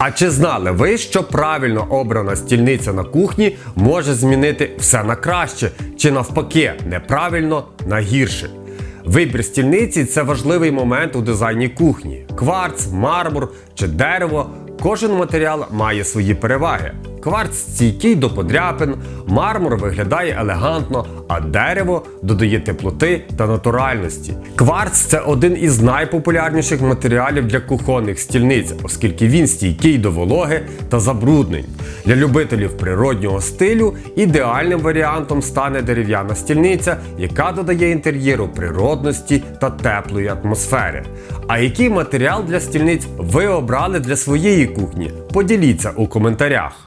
А чи знали ви, що правильно обрана стільниця на кухні може змінити все на краще, чи навпаки, неправильно на гірше? Вибір стільниці – це важливий момент у дизайні кухні. Кварц, мармур чи дерево – кожен матеріал має свої переваги. Кварц стійкий до подряпин, мармур виглядає елегантно, а дерево додає теплоти та натуральності. Кварц – це один із найпопулярніших матеріалів для кухонних стільниць, оскільки він стійкий до вологи та забруднень. Для любителів природнього стилю ідеальним варіантом стане дерев'яна стільниця, яка додає інтер'єру природності та теплої атмосфери. А який матеріал для стільниць ви обрали для своєї кухні? Поділіться у коментарях.